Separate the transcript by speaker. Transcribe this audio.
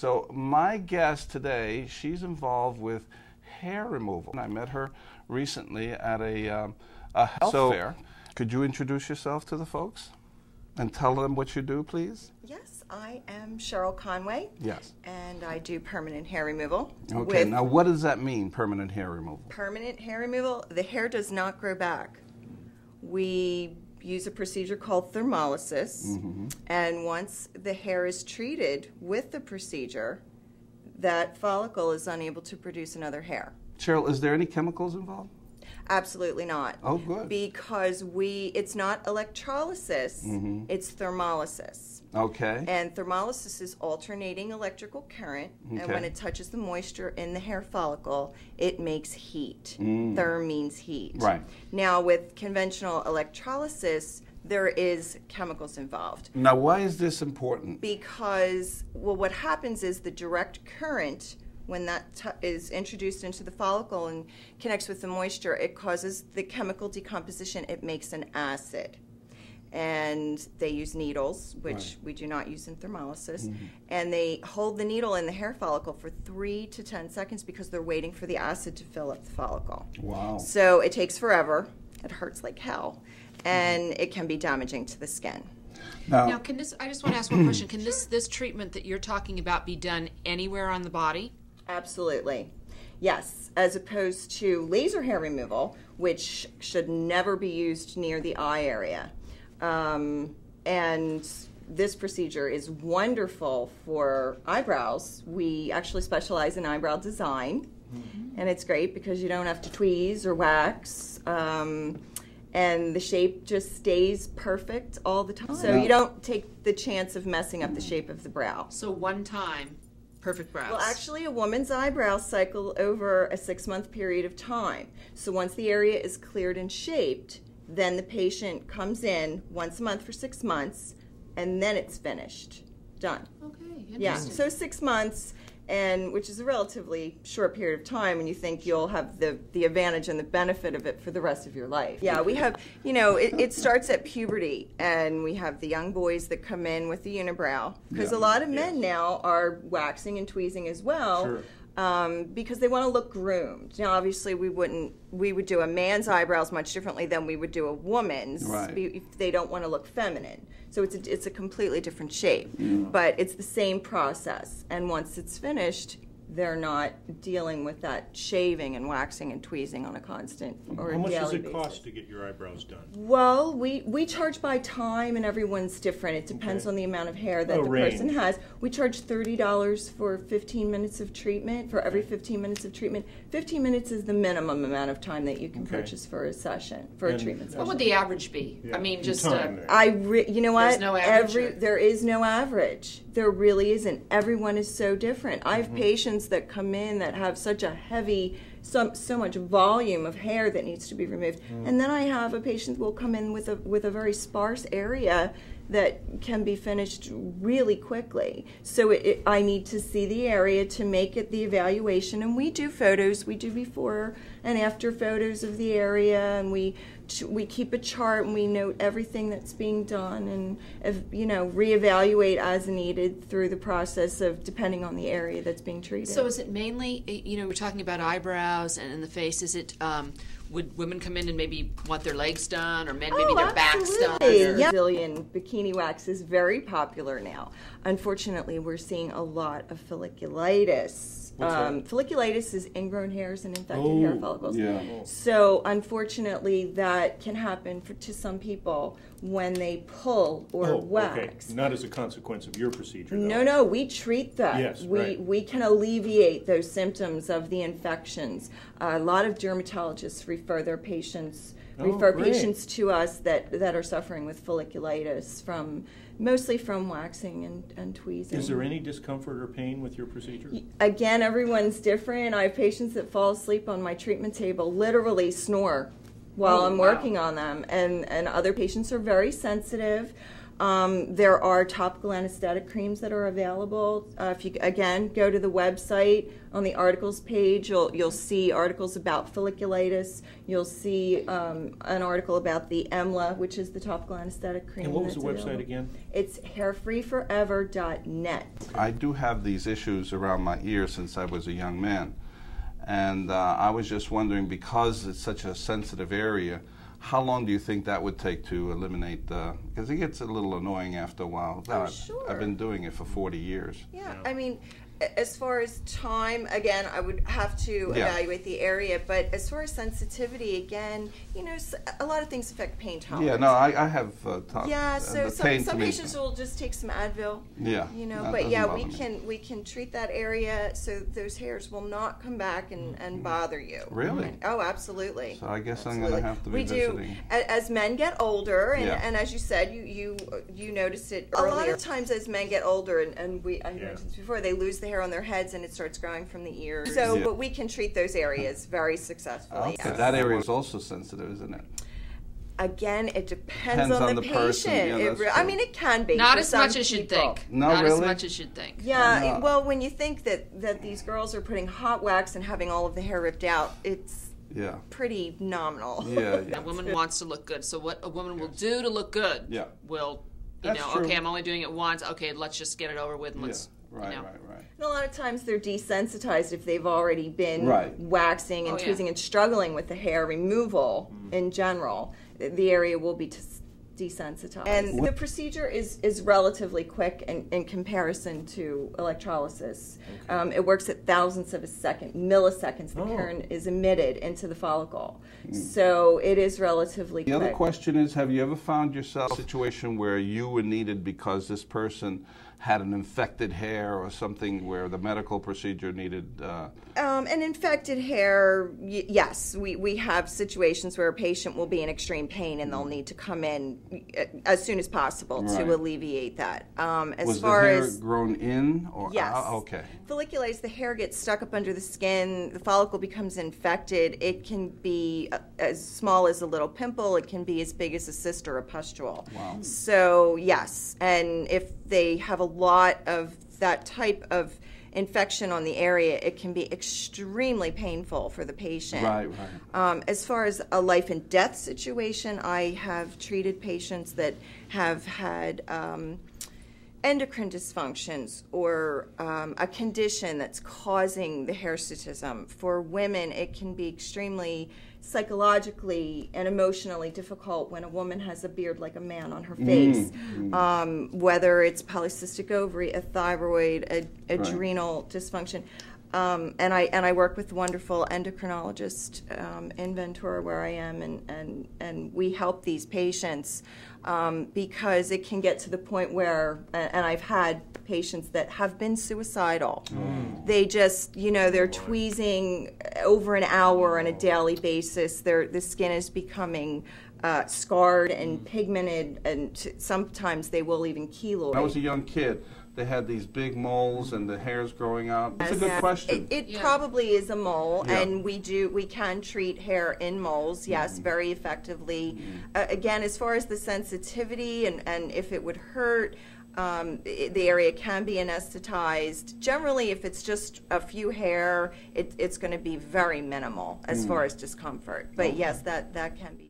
Speaker 1: So my guest today, she's involved with hair removal. I met her recently at a health fair. Could you introduce yourself to the folks and tell them what you do, please?
Speaker 2: Yes, I am Cheryl Conway.
Speaker 1: Yes.
Speaker 2: And I do permanent hair removal.
Speaker 1: Okay, now what does that mean, permanent hair removal?
Speaker 2: Permanent hair removal, the hair does not grow back. We use a procedure called thermolysis, and once the hair is treated with the procedure, that follicle is unable to produce another hair.
Speaker 1: Cheryl, is there any chemicals involved?
Speaker 2: Absolutely not.
Speaker 1: Oh, good.
Speaker 2: Because it's not electrolysis, it's thermolysis.
Speaker 1: Okay.
Speaker 2: And thermolysis is alternating electrical current, and when it touches the moisture in the hair follicle, it makes heat. Therm means heat.
Speaker 1: Right.
Speaker 2: Now, with conventional electrolysis, there is chemicals involved.
Speaker 1: Now, why is this important?
Speaker 2: Because, well, what happens is the direct current, when that is introduced into the follicle and connects with the moisture, it causes the chemical decomposition. It makes an acid. And they use needles, which we do not use in thermolysis, and they hold the needle in the hair follicle for 3 to 10 seconds because they're waiting for the acid to fill up the follicle.
Speaker 1: Wow.
Speaker 2: So it takes forever. It hurts like hell, and it can be damaging to the skin.
Speaker 3: Now, can this? I just want to ask one question. Can this treatment that you're talking about be done anywhere on the body?
Speaker 2: Absolutely. Yes, as opposed to laser hair removal, which should never be used near the eye area. And this procedure is wonderful for eyebrows. We actually specialize in eyebrow design, and it's great because you don't have to tweeze or wax, and the shape just stays perfect all the time. So you don't take the chance of messing up the shape of the brow.
Speaker 3: So one time, perfect brows.
Speaker 2: Well, actually, a woman's eyebrows cycle over a 6-month period of time. So once the area is cleared and shaped, then the patient comes in once a month for 6 months, and then it's finished. Done.
Speaker 3: Okay, interesting.
Speaker 2: Yeah, so 6 months, and which is a relatively short period of time, and you think you'll have the advantage and the benefit of it for the rest of your life. Yeah, we have, it starts at puberty, and we have the young boys that come in with the unibrow, because a lot of men now are waxing and tweezing as well.
Speaker 1: Sure.
Speaker 2: Because they want to look groomed. Now, obviously, we would do a man's eyebrows much differently than we would do a woman's.
Speaker 1: Right.
Speaker 2: If they don't want to look feminine. So it's a completely different shape, but it's the same process. And once it's finished, they're not dealing with that shaving and waxing and tweezing on a constant or
Speaker 4: How much does it
Speaker 2: basis.
Speaker 4: cost to get your eyebrows done?
Speaker 2: Well, we charge by time, and everyone's different. It depends on the amount of hair that the person has. We charge $30 for 15 minutes of treatment, for every 15 minutes of treatment. 15 minutes is the minimum amount of time that you can purchase for a session, for a treatment session.
Speaker 3: What would the average be?
Speaker 4: Yeah,
Speaker 3: I mean, just
Speaker 2: you know what?
Speaker 3: There's no average.
Speaker 2: There is no average. There really isn't. Everyone is so different. I have patients that come in that have such a heavy, so much volume of hair that needs to be removed, and then I have a patient who will come in with a very sparse area that can be finished really quickly. So I need to see the area to make it the evaluation, and we do photos. We do before and after photos of the area, and we keep a chart, and we note everything that's being done, and reevaluate as needed through the process of depending on the area that's being treated.
Speaker 3: So is it mainly, we're talking about eyebrows and in the face, is it, would women come in and maybe want their legs done, or men maybe their backs done?
Speaker 2: Yeah. Brazilian bikini wax is very popular now. Unfortunately, we're seeing a lot of folliculitis. Folliculitis is ingrown hairs and infected hair follicles.
Speaker 1: Yeah.
Speaker 2: So unfortunately, that can happen to some people when they pull or wax.
Speaker 4: Okay. Not as a consequence of your procedure,
Speaker 2: No,
Speaker 4: though.
Speaker 2: no, we treat that.
Speaker 4: Yes,
Speaker 2: we can alleviate those symptoms of the infections. A lot of dermatologists refer their patients patients to us that are suffering with folliculitis mostly from waxing and tweezing.
Speaker 4: Is there any discomfort or pain with your procedure?
Speaker 2: Again, everyone's different. I have patients that fall asleep on my treatment table, literally snore while I'm working on them, and other patients are very sensitive. There are topical anesthetic creams that are available. If you, again, go to the website, on the articles page, you'll see articles about folliculitis. You'll see an article about the EMLA, which is the topical anesthetic cream.
Speaker 4: And what was the website
Speaker 2: available.
Speaker 4: again?
Speaker 2: It's hairfree1.mp4.net.
Speaker 1: I do have these issues around my ears since I was a young man. And I was just wondering, because it's such a sensitive area, how long do you think that would take to eliminate because it gets a little annoying after a while.
Speaker 2: Oh, sure.
Speaker 1: I've been doing it for 40 years.
Speaker 2: Yeah, I mean, as far as time, again, I would have to evaluate the area, but as far as sensitivity, again, you know, a lot of things affect pain tolerance.
Speaker 1: Yeah, no, I have
Speaker 2: yeah, so some patients will just take some Advil.
Speaker 1: Yeah,
Speaker 2: you know, but yeah, we can treat that area so those hairs will not come back and bother you.
Speaker 1: Really?
Speaker 2: Oh, absolutely.
Speaker 1: So I guess I'm going to have to be visiting.
Speaker 2: We do. As men get older, and as you said, you notice it earlier. A lot of times as men get older, and I mentioned this before, they lose the hair on their heads and it starts growing from the ears. So, but we can treat those areas very successfully.
Speaker 1: Okay. That area is also sensitive, isn't it?
Speaker 2: Again, it depends on the patient.
Speaker 1: Yeah,
Speaker 2: I mean, it can be.
Speaker 3: Not as much as you'd think.
Speaker 1: No,
Speaker 3: Not
Speaker 1: really?
Speaker 3: as much as you'd think.
Speaker 2: Yeah, well, when you think that these girls are putting hot wax and having all of the hair ripped out, it's pretty nominal.
Speaker 1: Yeah.
Speaker 3: A woman wants to look good, so what a woman will do to look good will, you know, okay, I'm only doing it once, okay, let's just get it over with and let's,
Speaker 1: right.
Speaker 2: And a lot of times they're desensitized if they've already been waxing and tweezing and struggling with the hair removal in general. The area will be desensitized. And the procedure is relatively quick in comparison to electrolysis. Okay. It works at thousandths of a second, milliseconds. The current is emitted into the follicle. So it is relatively quick.
Speaker 1: The other question is, have you ever found yourself in a situation where you were needed because this person had an infected hair or something where the medical procedure needed?
Speaker 2: An infected hair, yes. We have situations where a patient will be in extreme pain and they'll need to come in as soon as possible to alleviate that.
Speaker 1: Was the hair grown in? Or
Speaker 2: yes.
Speaker 1: Okay.
Speaker 2: Folliculitis, the hair gets stuck up under the skin, the follicle becomes infected. It can be as small as a little pimple. It can be as big as a cyst or a pustule. Wow. So, yes. And if they have a lot of that type of infection on the area, it can be extremely painful for the patient.
Speaker 1: Right.
Speaker 2: As far as a life and death situation, I have treated patients that have had endocrine dysfunctions or a condition that's causing the hirsutism. For women, it can be extremely psychologically and emotionally difficult when a woman has a beard like a man on her face, whether it's polycystic ovary, a thyroid, adrenal dysfunction. And I work with a wonderful endocrinologist in Ventura where I am, and we help these patients because it can get to the point where, and I've had patients that have been suicidal. They just, you know, they're tweezing over an hour on a daily basis. The skin is becoming scarred and pigmented, and sometimes they will even keloid.
Speaker 1: When I was a young kid, they had these big moles and the hair's growing out. It's a good question.
Speaker 2: It probably is a mole, and we can treat hair in moles, yes, very effectively. Again, as far as the sensitivity and if it would hurt, the area can be anesthetized. Generally, if it's just a few hair, it's going to be very minimal as far as discomfort. But yes, that can be.